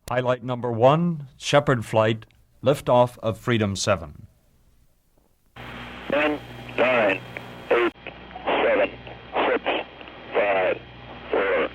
Highlight number 1, Shepherd Flight, liftoff of Freedom 7. 10, 9, 8, 7, 6, 5, 4,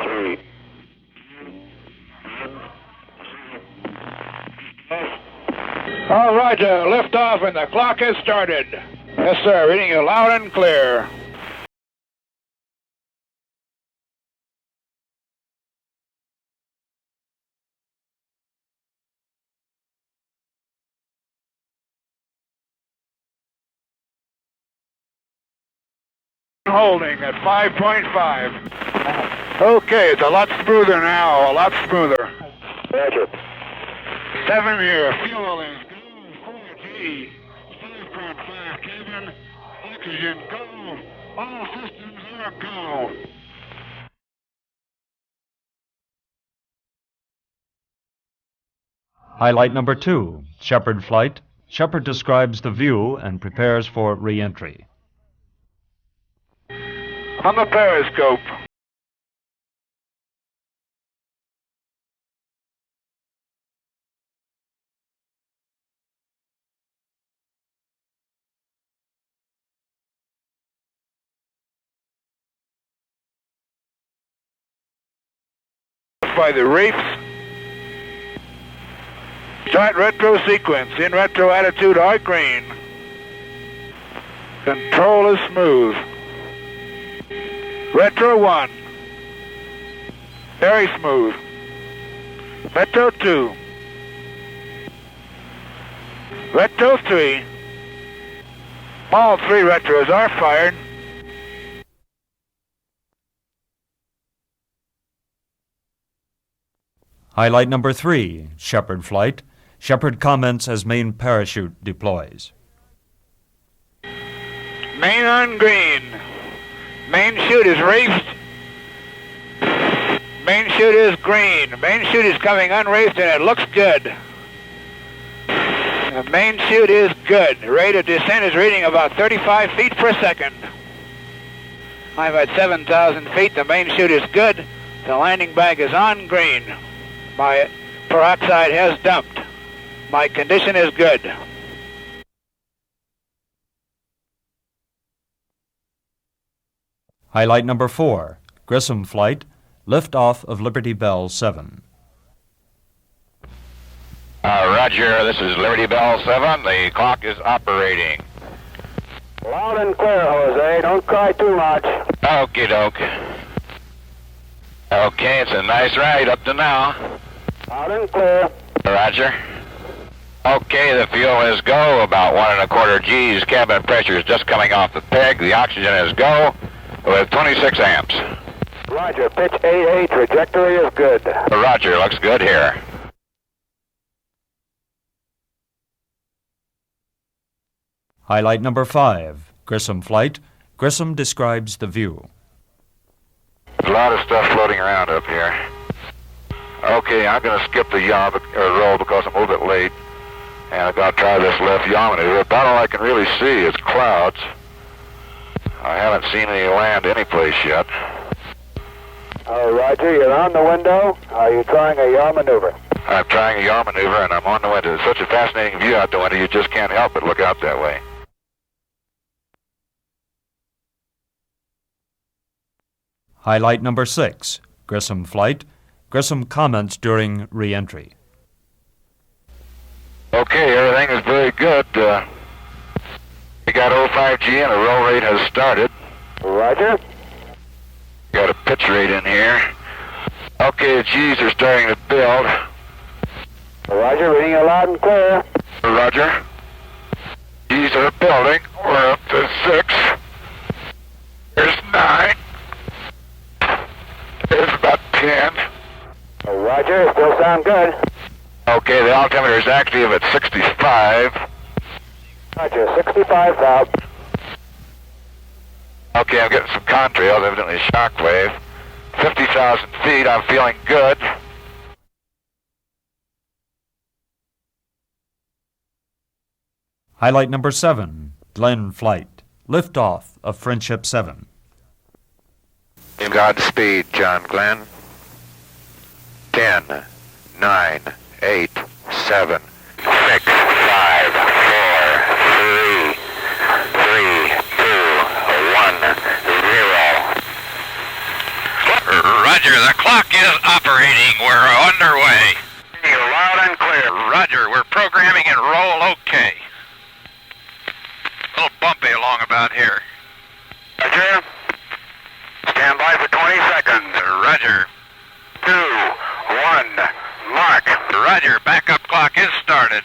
3. All right, liftoff and the clock has started. Yes, sir, reading you loud and clear. Holding at 5.5. Okay, it's a lot smoother now, a lot smoother. Roger. 7 here. Fuel is go. 4G. 5.5 cabin. Oxygen go. All systems are go. Highlight number 2, Shepherd Flight. Shepherd describes the view and prepares for re-entry. On the periscope. By the reefs. Start retro sequence. In retro attitude, arc green. Control is smooth. Retro 1. Very smooth. Retro 2. Retro 3. All 3 retros are fired. Highlight number 3, Shepherd Flight. Shepherd comments as main parachute deploys. Main on green. Main chute is reefed. Main chute is green. Main chute is coming unreefed and it looks good. The main chute is good. Rate of descent is reading about 35 feet per second. I'm at 7,000 feet. The main chute is good. The landing bag is on green. My peroxide has dumped. My condition is good. Highlight number 4, Grissom Flight, liftoff of Liberty Bell 7. Roger, this is Liberty Bell 7. The clock is operating. Loud and clear, Jose. Don't cry too much. Okie doke. Okay, it's a nice ride up to now. Loud and clear. Roger. Okay, the fuel is go, about 1 1/4 G's. Cabin pressure is just coming off the peg. The oxygen is go with 26 amps. Roger. Pitch 8A. Trajectory is good. Roger, looks good here. Highlight number 5, Grissom Flight. Grissom describes the view. There's a lot of stuff floating around up here. Okay, I'm going to skip the yaw or roll because I'm a little bit late. And I'm going to try this left yaw maneuver. About all I can really see is clouds. I haven't seen any land anyplace yet. Roger, you're on the window. Are you trying a yaw maneuver? I'm trying a yaw maneuver and I'm on the window. It's such a fascinating view out the window, you just can't help but look out that way. Highlight number 6, Grissom Flight. Grissom comments during re-entry. Okay, everything is very good. We got 05G and a roll rate has started. Roger. Got a pitch rate in here. Okay, the G's are starting to build. Roger, reading you loud and clear. Roger. G's are building. We're up to 6. There's 9. There's about 10. Roger, still sound good. Okay, the altimeter is active at 65. Roger, 65,000. Okay, I'm getting some contrails, evidently shockwave. 50,000 feet, I'm feeling good. Highlight number 7, Glen Flight, liftoff of Friendship 7. Godspeed, John Glenn. 10, 9, 8, 7, 6, 5, 4, 3, 2, 1, 0. Roger, the clock is operating. We're underway. You're loud and clear. Roger, we're programming and roll okay. A little bumpy along about here. Roger. Stand by for 20 seconds. Roger. 2, 1, mark. Roger, backup clock is started.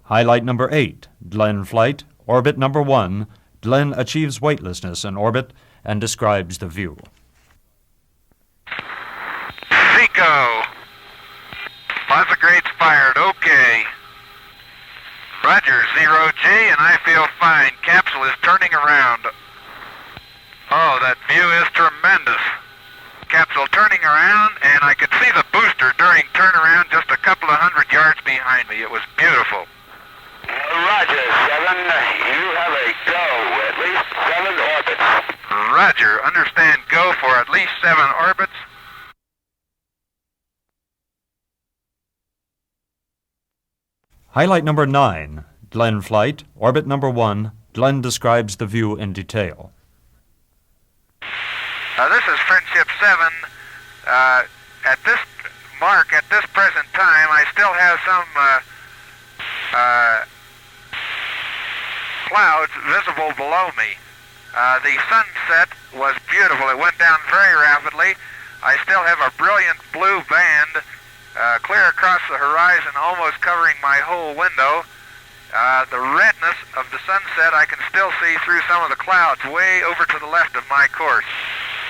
Highlight number 8, Glenn flight, orbit number 1. Glenn achieves weightlessness in orbit and describes the view. Seco. Lots grades fired, okay. Roger, 0G, and I feel fine. Capsule is turning around. Oh, that view is tremendous. Capsule turning around, and I could see the booster during turnaround just a couple of 100 yards behind me. It was beautiful. Roger, 7. You have a go. At least 7 orbits. Roger, understand go for at least 7 orbits. Highlight number 9, Glenn flight, orbit number 1. Glenn describes the view in detail. This is Friendship 7. At this mark, at this present time, I still have some clouds visible below me. The sunset was beautiful. It went down very rapidly. I still have a brilliant blue band clear across the horizon, almost covering my whole window. The redness of the sunset I can still see through some of the clouds way over to the left of my course.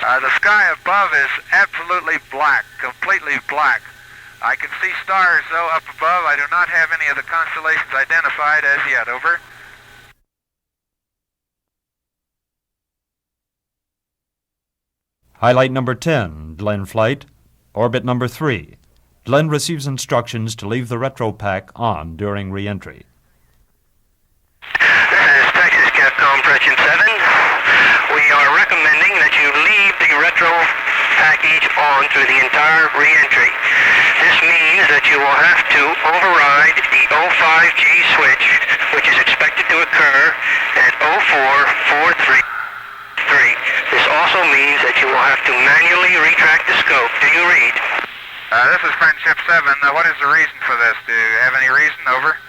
The sky above is absolutely black, completely black. I can see stars, though, up above. I do not have any of the constellations identified as yet. Over. Highlight number 10, Glenn flight, orbit number 3. Glenn receives instructions to leave the retro pack on during re-entry. This is Texas Capcom Friendship 7. We are recommending that you leave the retro package on through the entire re-entry. This means that you will have to override the 05G switch, which is expected to occur at 0443. This also means that you will have to manually retract the scope. Do you read? This is Friendship 7. What is the reason for this? Do you have any reason? Over.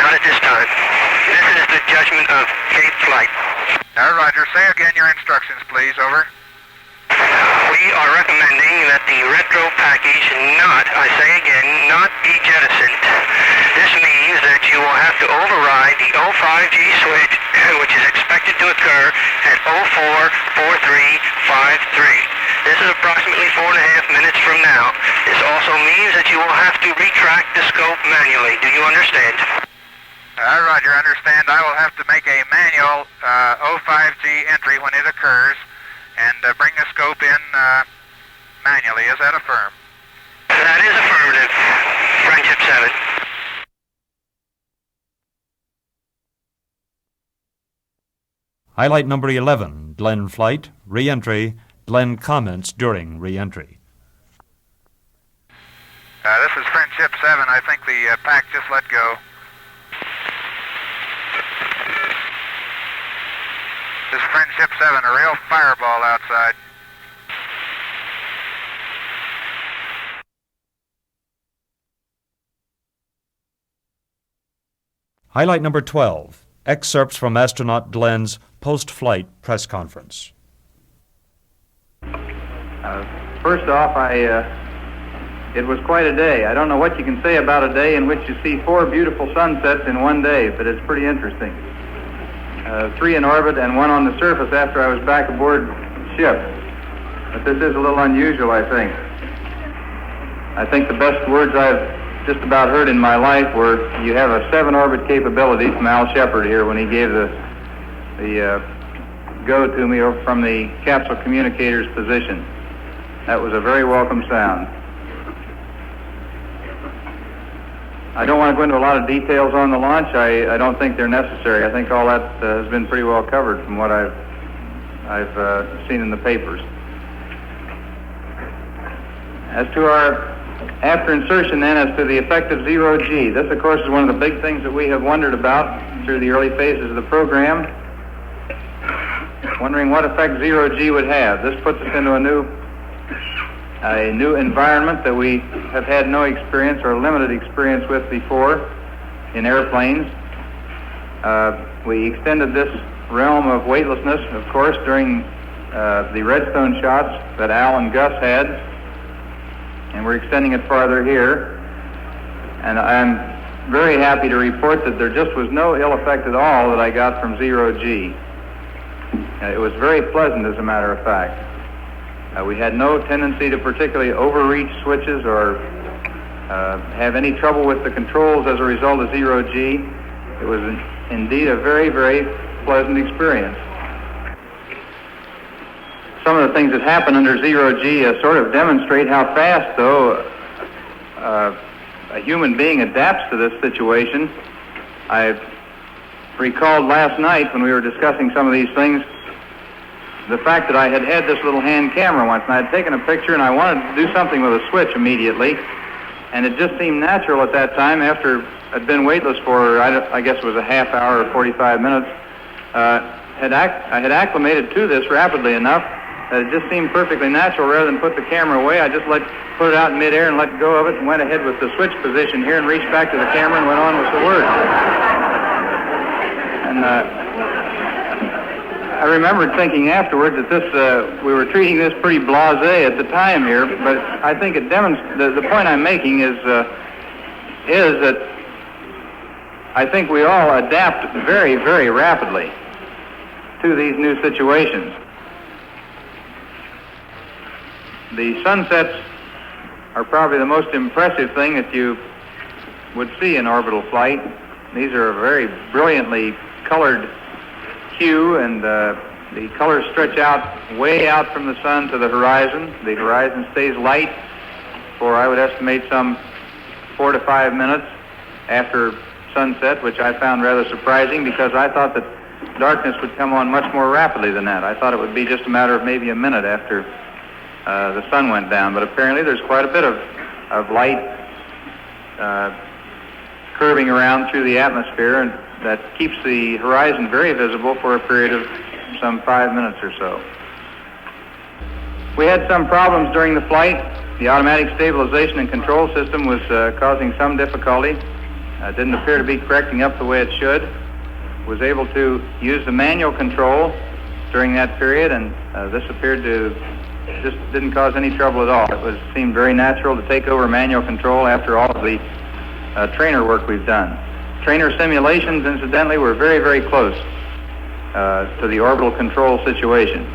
Not at this time. This is the judgment of Cape Flight. Roger. Say again your instructions, please. Over. We are recommending that the retro package not, I say again, not be jettisoned. This means that you will have to override the 05G switch, which is expected to occur at 044353. This is approximately 4.5 minutes from now. This also means that you will have to retract the scope manually. Do you understand? Roger, understand. I will have to make a manual 05G entry when it occurs and bring the scope in manually. Is that affirmed? That is affirmative, Friendship 7. Highlight number 11, Glenn flight, re-entry. Glenn comments during re-entry. This is Friendship 7. I think the pack just let go. This is Friendship 7, a real fireball outside. Highlight number 12, excerpts from astronaut Glenn's post-flight press conference. First off, it was quite a day. I don't know what you can say about a day in which you see 4 beautiful sunsets in one day, but it's pretty interesting. 3 in orbit and 1 on the surface after I was back aboard ship. But this is a little unusual, I think. I think the best words I've just about heard in my life were, you have a 7-orbit capability from Al Shepard here when he gave the go to me from the capsule communicator's position. That was a very welcome sound. I don't want to go into a lot of details on the launch. I don't think they're necessary. I think all that has been pretty well covered from what I've I've seen in the papers. As to our after insertion then, as to the effect of zero-G, this of course is one of the big things that we have wondered about through the early phases of the program, wondering what effect zero-G would have. This puts us into a new environment that we have had no experience or limited experience with before in airplanes. We extended this realm of weightlessness, of course, during the Redstone shots that Al and Gus had, and we're extending it farther here. And I'm very happy to report that there just was no ill effect at all that I got from zero-G. It was very pleasant, as a matter of fact. We had no tendency to particularly overreach switches or have any trouble with the controls as a result of zero-G. It was indeed a very, very pleasant experience. Some of the things that happen under zero-G sort of demonstrate how fast, though, a human being adapts to this situation. I recalled last night when we were discussing some of these things, the fact that I had this little hand camera once, and I had taken a picture and I wanted to do something with a switch immediately, and it just seemed natural at that time, after I'd been weightless for, I guess it was a half hour or 45 minutes, I had acclimated to this rapidly enough that it just seemed perfectly natural. Rather than put the camera away, I just put it out in midair and let go of it and went ahead with the switch position here and reached back to the camera and went on with the work. And I remembered thinking afterwards that this we were treating this pretty blasé at the time here, but I think it demonstrates, the point I'm making is that I think we all adapt very, very rapidly to these new situations. The sunsets are probably the most impressive thing that you would see in orbital flight. These are a very brilliantly colored hue, and the colors stretch out way out from the sun to the horizon. The horizon stays light for, I would estimate, some 4 to 5 minutes after sunset, which I found rather surprising because I thought that darkness would come on much more rapidly than that. I thought it would be just a matter of maybe a minute after the sun went down, but apparently there's quite a bit of light curving around through the atmosphere, and that keeps the horizon very visible for a period of some 5 minutes or so. We had some problems during the flight. The automatic stabilization and control system was causing some difficulty. Didn't appear to be correcting up the way it should. Was able to use the manual control during that period, and this appeared to just didn't cause any trouble at all. It seemed very natural to take over manual control after all of the trainer work we've done. Trainer simulations, incidentally, were very, very close to the orbital control situation.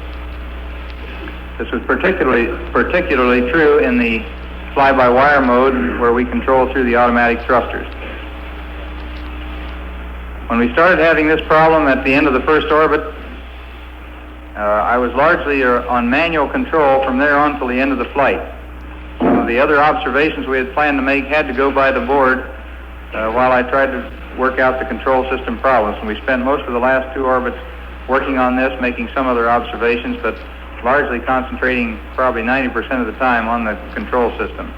This was particularly true in the fly-by-wire mode where we control through the automatic thrusters. When we started having this problem at the end of the first orbit, I was largely on manual control from there on till the end of the flight. Some of the other observations we had planned to make had to go by the board while I tried to work out the control system problems. And we spent most of the last 2 orbits working on this, making some other observations, but largely concentrating probably 90% of the time on the control system.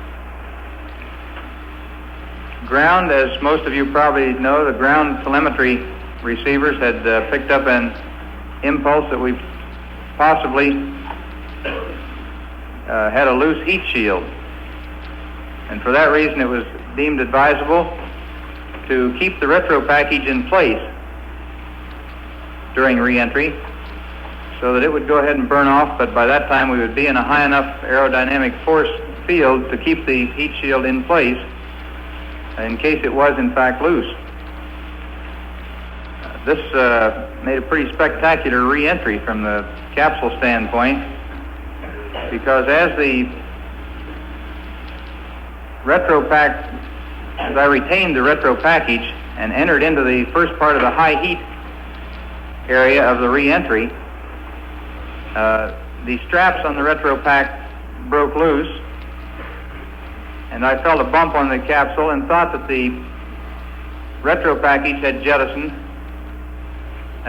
Ground, as most of you probably know, the ground telemetry receivers had picked up an impulse that we possibly had a loose heat shield. And for that reason, it was deemed advisable to keep the retro package in place during re-entry so that it would go ahead and burn off, but by that time we would be in a high enough aerodynamic force field to keep the heat shield in place in case it was in fact loose. This made a pretty spectacular re-entry from the capsule standpoint, because as the retro pack, as I retained the retro package and entered into the first part of the high heat area of the re-entry, the straps on the retro pack broke loose, and I felt a bump on the capsule and thought that the retro package had jettisoned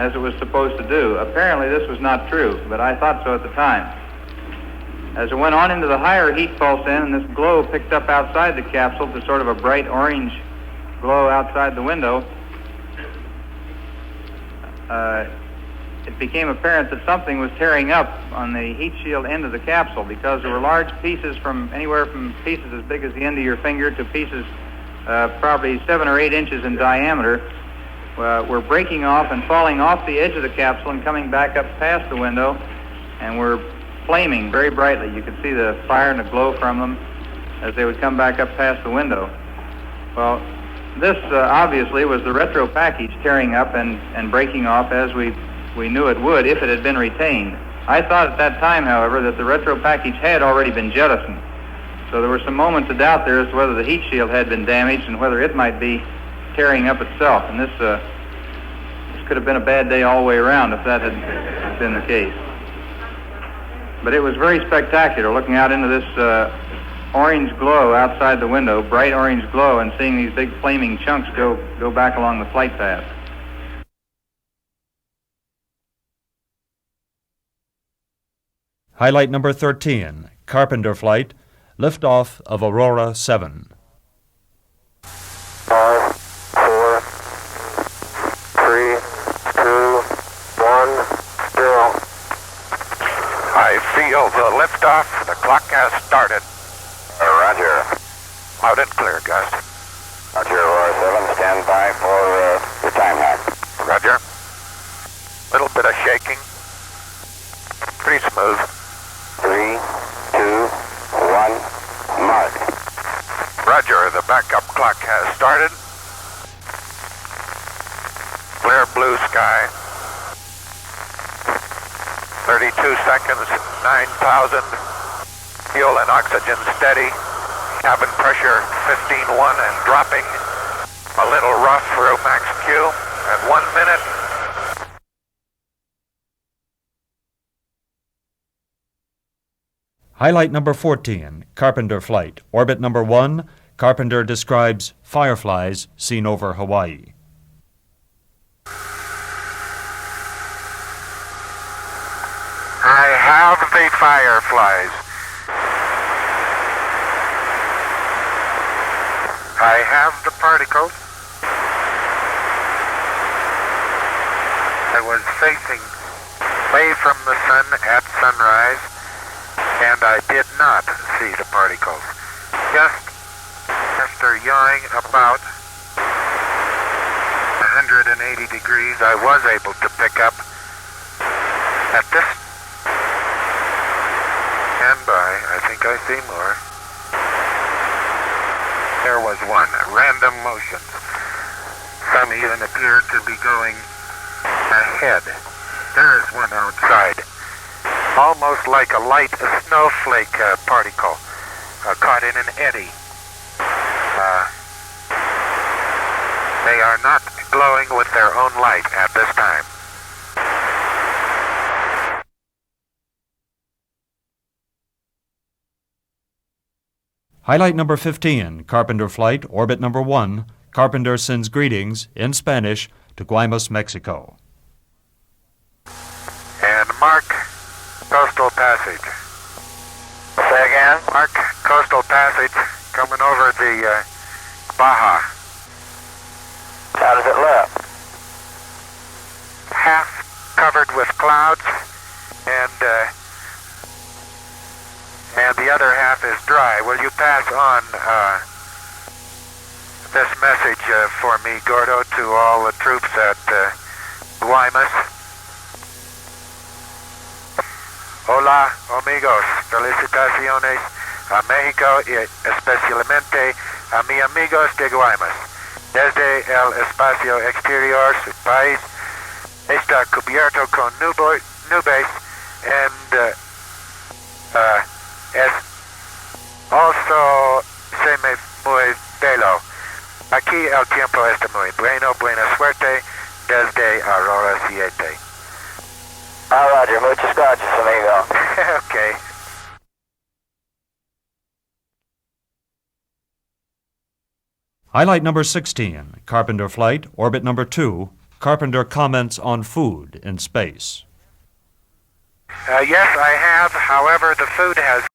as it was supposed to do. Apparently this was not true, but I thought so at the time. As it went on into the higher heat pulse end, and this glow picked up outside the capsule to sort of a bright orange glow outside the window, it became apparent that something was tearing up on the heat shield end of the capsule, because there were large pieces from anywhere from pieces as big as the end of your finger to pieces probably 7 or 8 inches in diameter were breaking off and falling off the edge of the capsule and coming back up past the window, and were flaming very brightly. You could see the fire and the glow from them as they would come back up past the window. Well, this obviously was the retro package tearing up and breaking off as we knew it would if it had been retained. I thought at that time, however, that the retro package had already been jettisoned. So there were some moments of doubt there as to whether the heat shield had been damaged and whether it might be tearing up itself. And this could have been a bad day all the way around if that had been the case. But it was very spectacular looking out into this orange glow outside the window, bright orange glow, and seeing these big flaming chunks go back along the flight path. Highlight number 13, Carpenter Flight, liftoff of Aurora 7. 5, 4, 3, 2, 1, still. I feel the liftoff. The clock has started. Roger. Loud and clear, Gus. Roger, Aurora 7, stand by for your time hack. Roger. Little bit of shaking. Pretty smooth. 3, 2, 1, mark. Roger, the backup clock has started. Clear blue sky. 32 seconds, 9,000. Fuel and oxygen steady. Cabin pressure 15.1 and dropping. A little rough through max Q. At 1 minute. Highlight number 14, Carpenter Flight, orbit number 1. Carpenter describes fireflies seen over Hawaii. I have the fireflies. I have the particles. I was facing away from the sun at sunrise, and I did not see the particles. Just after yawing about 180 degrees, I was able to pick up at this standby. I think I see more. There was one, random motions. Some even appeared to be going ahead. There is one outside. Almost like a light snowflake particle caught in an eddy. They are not glowing with their own light at this time. Highlight number 15, Carpenter Flight, orbit number 1. Carpenter sends greetings in Spanish to Guaymas, Mexico. And mark coastal passage. Say again? Mark coastal passage coming over the Baja. How does it look? Half covered with clouds, and the other half is dry. Will you pass on this message for me, Gordo, to all the troops at Guaymas? Hola, amigos. Felicitaciones a México y especialmente a mis amigos de Guaymas. Desde el espacio exterior, su país está cubierto con nubes and es also se me muy bello. Aquí el tiempo está muy bueno. Buena suerte desde Aurora 7. Roger. Muchas gracias, amigo. Okay. Highlight number 16, Carpenter Flight, orbit number 2. Carpenter comments on food in space. Yes, I have. However, the food has